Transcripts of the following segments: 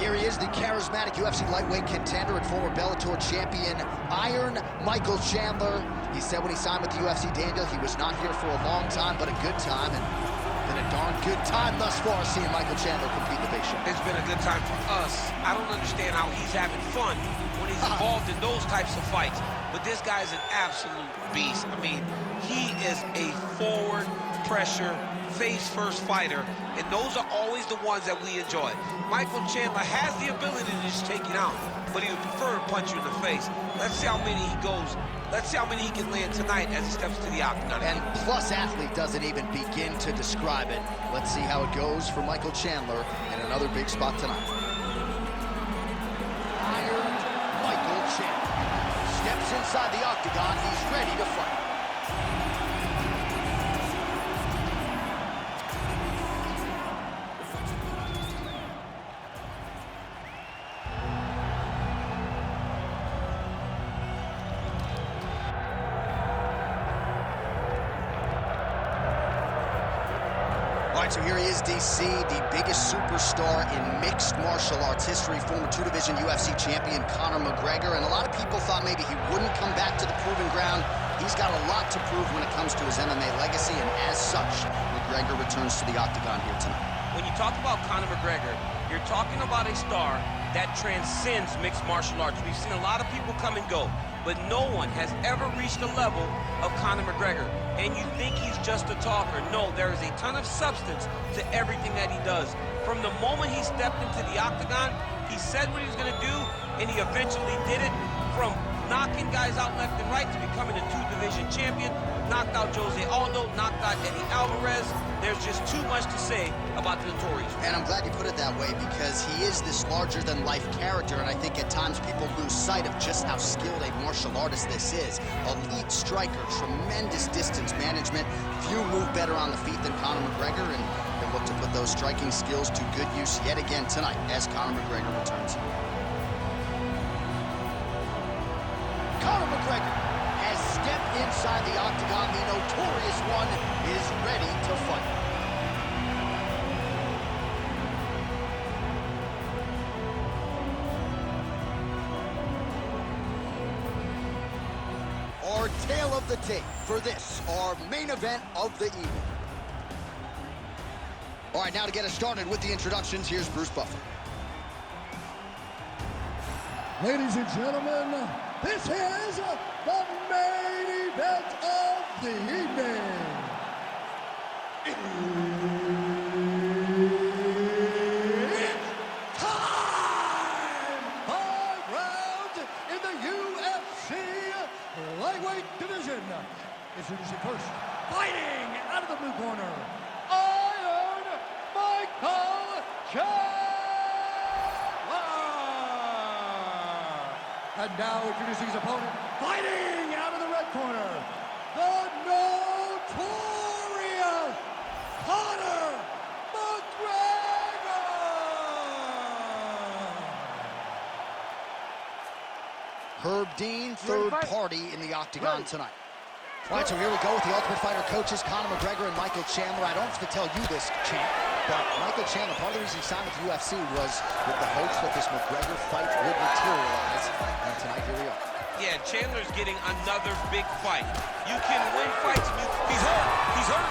Here he is, the charismatic UFC lightweight contender and former Bellator champion, Iron Michael Chandler. He said when he signed with the UFC, Daniel, he was not here for a long time, but a good time, and been a darn good time thus far seeing Michael Chandler compete in the big show. It's been a good time for us. I don't understand how he's having fun when he's involved in those types of fights, but this guy's an absolute beast. I mean, he is a forward pressure, face-first fighter, and those are always the ones that we enjoy. Michael Chandler has the ability to just take you out, but he would prefer to punch you in the face. Let's see how many he goes. Let's see how many he can land tonight as he steps to the octagon. And plus athlete doesn't even begin to describe it. Let's see how it goes for Michael Chandler in another big spot tonight. Iron Michael Chandler steps inside the octagon. He's ready to fight. So here he is, DC, the biggest superstar in mixed martial arts history, former two-division UFC champion Conor McGregor, and a lot of people thought maybe he wouldn't come back to the proving ground. He's got a lot to prove when it comes to his MMA legacy, and as such, McGregor returns to the octagon here tonight. When you talk about Conor McGregor, you're talking about a star that transcends mixed martial arts. We've seen a lot of people come and go, but no one has ever reached the level of Conor McGregor. And you think he's just a talker. No, there is a ton of substance to everything that he does. From the moment he stepped into the octagon, he said what he was going to do, and he eventually did it. From knocking guys out left and right to becoming a two-division champion, knocked out Jose Aldo, knocked out Eddie Alvarez. There's just too much to say about the Notorious. And I'm glad you put it that way, because he is this larger-than-life character, and I think at times people lose sight of just how skilled a martial artist this is. Elite striker, tremendous distance management. Few move better on the feet than Conor McGregor, and he'll look to put those striking skills to good use yet again tonight as Conor McGregor returns. Conor McGregor has stepped inside the octagon. The Notorious One is ready to fight. Our tale of the tape for this, our main event of the evening. All right, now to get us started with the introductions, here's Bruce Buffer. Ladies and gentlemen, this is the main event of the evening. It's time! 5 rounds in the UFC lightweight division. Introducing first, fighting out of the blue corner, Iron Michael Chandler. And now introducing his opponent, fighting out of the red corner, the Notorious Conor McGregor! Herb Dean, third party in the octagon tonight. All right, so here we go with the Ultimate Fighter coaches, Conor McGregor and Michael Chandler. I don't have to tell you this, champ, but Michael Chandler, part of the reason he signed with the UFC was with the hopes that this McGregor fight would materialize. And tonight, here we are. Yeah, Chandler's getting another big fight. You can win fights. He's hurt. He's hurt.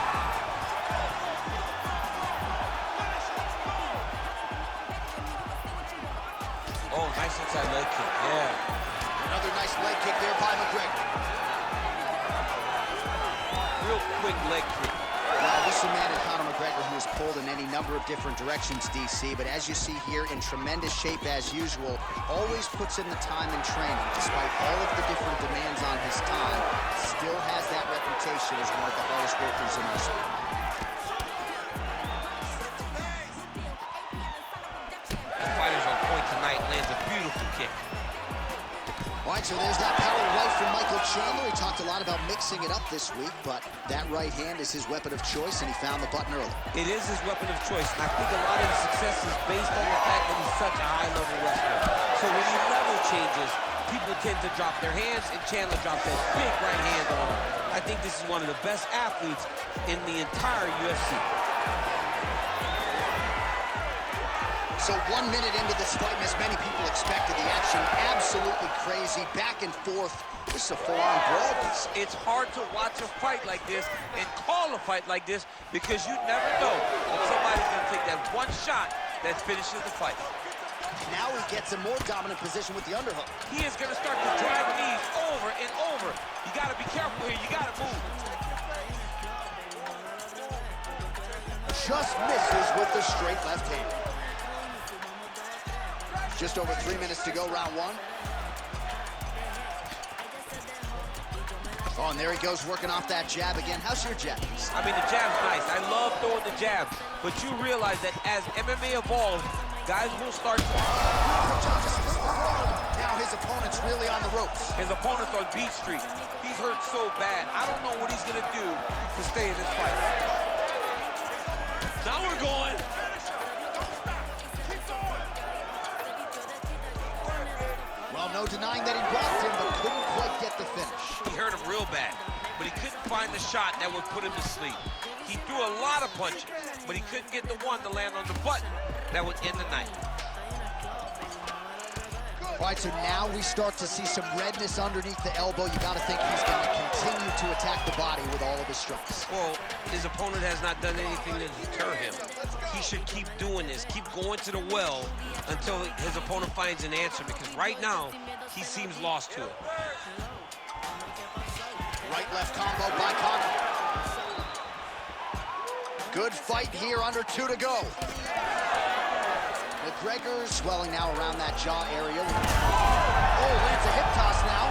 Oh, nice inside leg kick. Yeah. Another nice leg kick there by McGregor. Real quick leg kick. Now, this is a man in Conor McGregor who has pulled in any number of different directions, DC, but as you see here, in tremendous shape as usual, always puts in the time in training. Despite all of the different demands on his time, still has that reputation as one of the hardest workers in our sport. The fighter's on point tonight, lands a beautiful kick. All right, so there's that power right from Michael Chandler. He talked a lot about mixing it up this week, but that right hand is his weapon of choice, and he found the button early. It is his weapon of choice, and I think a lot of his success is based on the fact that he's such a high-level wrestler. So when he level changes, people tend to drop their hands, and Chandler drops that big right hand on him. I think this is one of the best athletes in the entire UFC. So 1 minute into this fight, and as many people expected, the action absolutely crazy, back and forth. This is a full-on brawl. It's hard to watch a fight like this and call a fight like this because you never know if somebody's going to take that one shot that finishes the fight. Now he gets a more dominant position with the underhook. He is going to start to drive knees over and over. You got to be careful here. You got to move. Just misses with the straight left hand. Just over 3 minutes to go, round one. Oh, and there he goes, working off that jab again. How's your jab? I mean, the jab's nice. I love throwing the jab. But you realize that as MMA evolves, guys will start to... Now his opponent's really on the ropes. His opponent's on Beat Street. He's hurt so bad. I don't know what he's going to do to stay in this fight. Now we're going. Well, no denying that he blocked him, but couldn't quite get the finish. He hurt him real bad, but he couldn't find the shot that would put him to sleep. He threw a lot of punches, but he couldn't get the one to land on the button that would end the night. All right, so now we start to see some redness underneath the elbow. You got to think he's going to continue to attack the body with all of his strikes. Well, his opponent has not done anything to deter him. He should keep doing this, keep going to the well until his opponent finds an answer, because right now, he seems lost to it. Right-left combo by Conor. Good fight here, under 2 to go. McGregor swelling now around that jaw area. Oh, lands a hip toss now.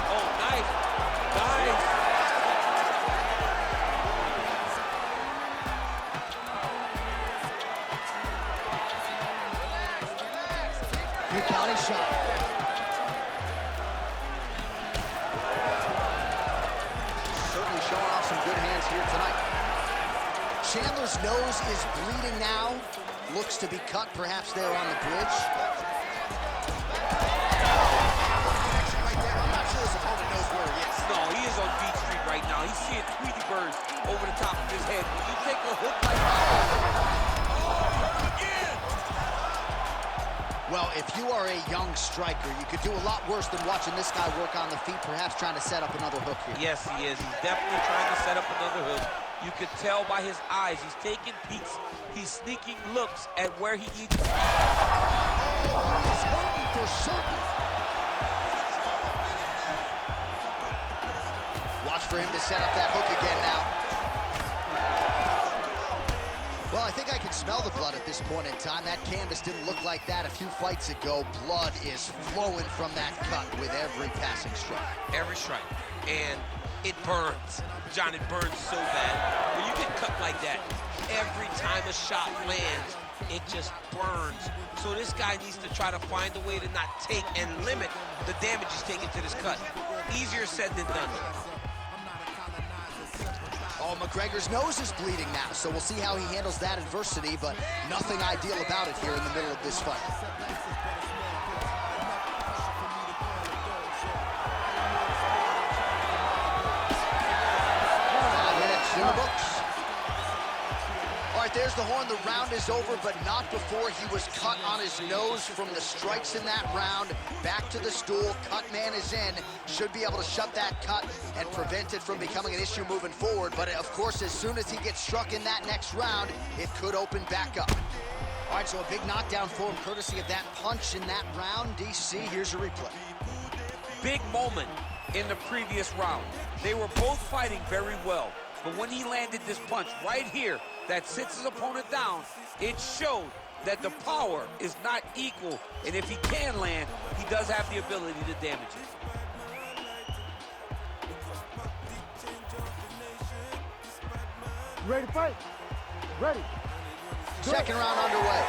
Oh, nice. Nice. Good body shot. Certainly showing off some good hands here tonight. Chandler's nose is bleeding now. Looks to be cut, perhaps there on the bridge. I'm not sure his opponent knows where he is. No, he is on Beat Street right now. He's seeing Tweety birds over the top of his head. When you take a hook like that, oh, again! Well, if you are a young striker, you could do a lot worse than watching this guy work on the feet, perhaps trying to set up another hook here. Yes, he is. He's definitely trying to set up another hook. You could tell by his eyes. He's taking peeks. He's sneaking looks at where he needs to. Oh, he's hurting for certain. Watch for him to set up that hook again now. Well, I think I can smell the blood at this point in time. That canvas didn't look like that a few fights ago. Blood is flowing from that cut with every passing strike. Every strike. And it burns. John, it burns so bad. When you get cut like that, every time a shot lands, it just burns. So this guy needs to try to find a way to not take and limit the damage he's taking to this cut. Easier said than done. Oh, McGregor's nose is bleeding now, so we'll see how he handles that adversity, but nothing ideal about it here in the middle of this fight. 5 minutes in the books. All right, there's the horn. The round is over, but not before he was cut on his nose from the strikes in that round. Back to the stool. Cut man is in. Should be able to shut that cut and prevent it from becoming an issue moving forward. But, of course, as soon as he gets struck in that next round, it could open back up. All right, so a big knockdown for him, courtesy of that punch in that round. DC, here's a replay. Big moment in the previous round. They were both fighting very well. But when he landed this punch right here that sits his opponent down, it showed that the power is not equal. And if he can land, he does have the ability to damage it. Ready to fight? Ready. Second round underway.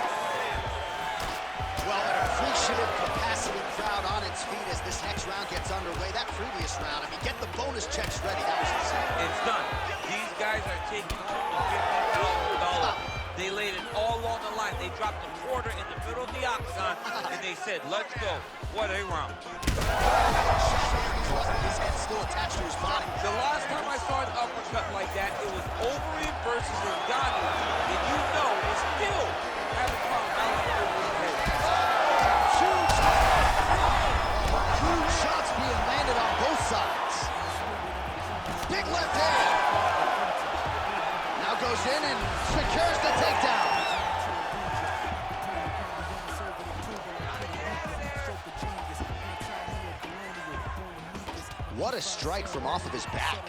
Well, an appreciative capacity crowd on its feet as this next round gets underway. That previous round, I mean, get the bonus checks ready. That was insane. It's done. These guys are taking $50,000. They laid it all on the line. They dropped a quarter in the middle of the octagon, and they said, let's go. What a round. His head still attached to his body. The last time I saw an uppercut like that, it was Overeem versus Ngannou, and you know they still haven't found out. What a strike from off of his back.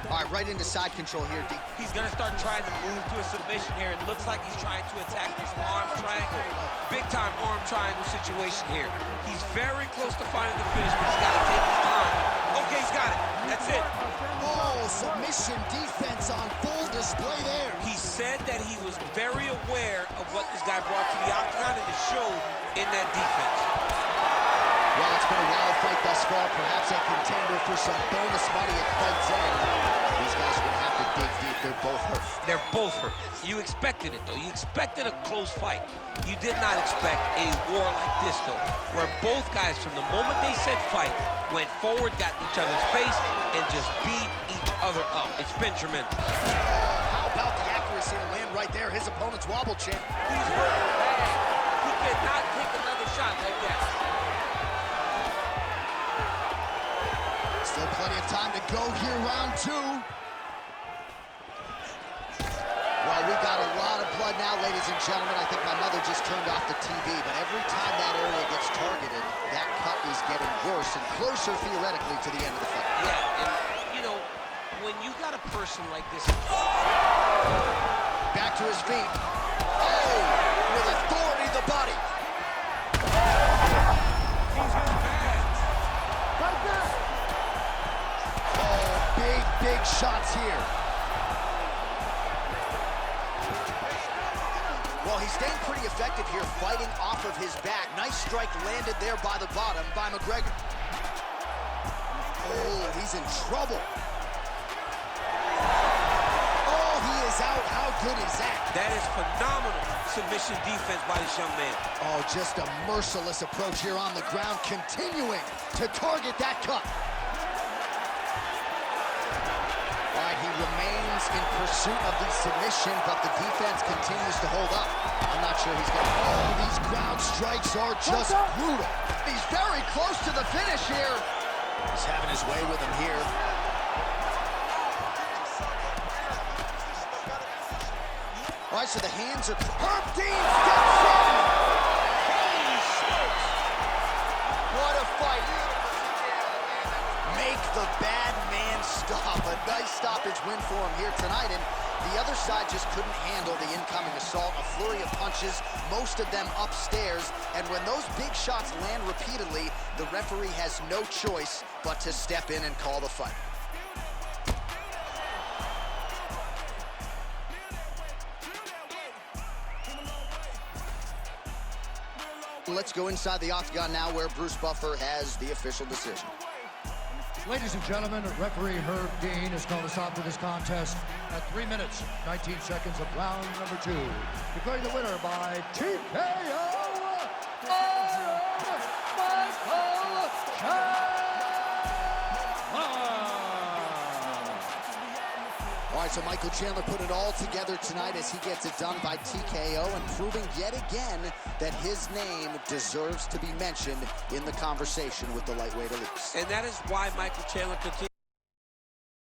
All right, right into side control here, D. He's going to start trying to move to a submission here. It looks like he's trying to attack this arm triangle. Big-time arm triangle situation here. He's very close to finding the finish, but he's got to take his time. Okay, he's got it. That's it. Oh, submission defense on full display there. He said that he was very aware of what this guy brought to the Octagon, and it showed in that defense. Well, it's been a wild fight thus far. Perhaps a contender for some bonus money at fight's end. These guys are going to have to dig deep. They're both hurt. They're both hurt. You expected it, though. You expected a close fight. You did not expect a war like this, though, where both guys, from the moment they said fight, went forward, got in each other's face, and just beat each other up. It's been tremendous. How about the accuracy to land right there? His opponent's wobble chin. He's hurt bad. He cannot take another shot like that. Still plenty of time to go here, round two. Well, we got a lot of blood now, ladies and gentlemen. I think my mother just turned off the TV, but every time that area gets targeted, that cut is getting worse and closer, theoretically, to the end of the fight. Yeah, and, you know, when you got a person like this... Back to his feet. Oh, with authority, the body. Big shots here. Well, he's staying pretty effective here, fighting off of his back. Nice strike landed there by the bottom by McGregor. Oh, he's in trouble. Oh, he is out. How good is that? That is phenomenal submission defense by this young man. Oh, just a merciless approach here on the ground, continuing to target that cut. He remains in pursuit of the submission, but the defense continues to hold up. I'm not sure he's going to... Oh, these ground strikes are just brutal. He's very close to the finish here. He's having his way with him here. All right, so the hands are... Herb Dean steps in! Holy smokes! What a fight! Make the bad man stop. A nice stoppage win for him here tonight, and the other side just couldn't handle the incoming assault. A flurry of punches, most of them upstairs, and when those big shots land repeatedly, the referee has no choice but to step in and call the fight. Let's go inside the Octagon now, where Bruce Buffer has the official decision. Ladies and gentlemen, referee Herb Dean has called a stop to this contest at 3 minutes, 19 seconds of round number 2. Declaring the winner by TKO, Michael Chandler! All right, so Michael Chandler put it all together tonight as he gets it done by TKO, and proving yet again that his name deserves to be mentioned in the conversation with the lightweight elites. And that is why Michael Chandler continues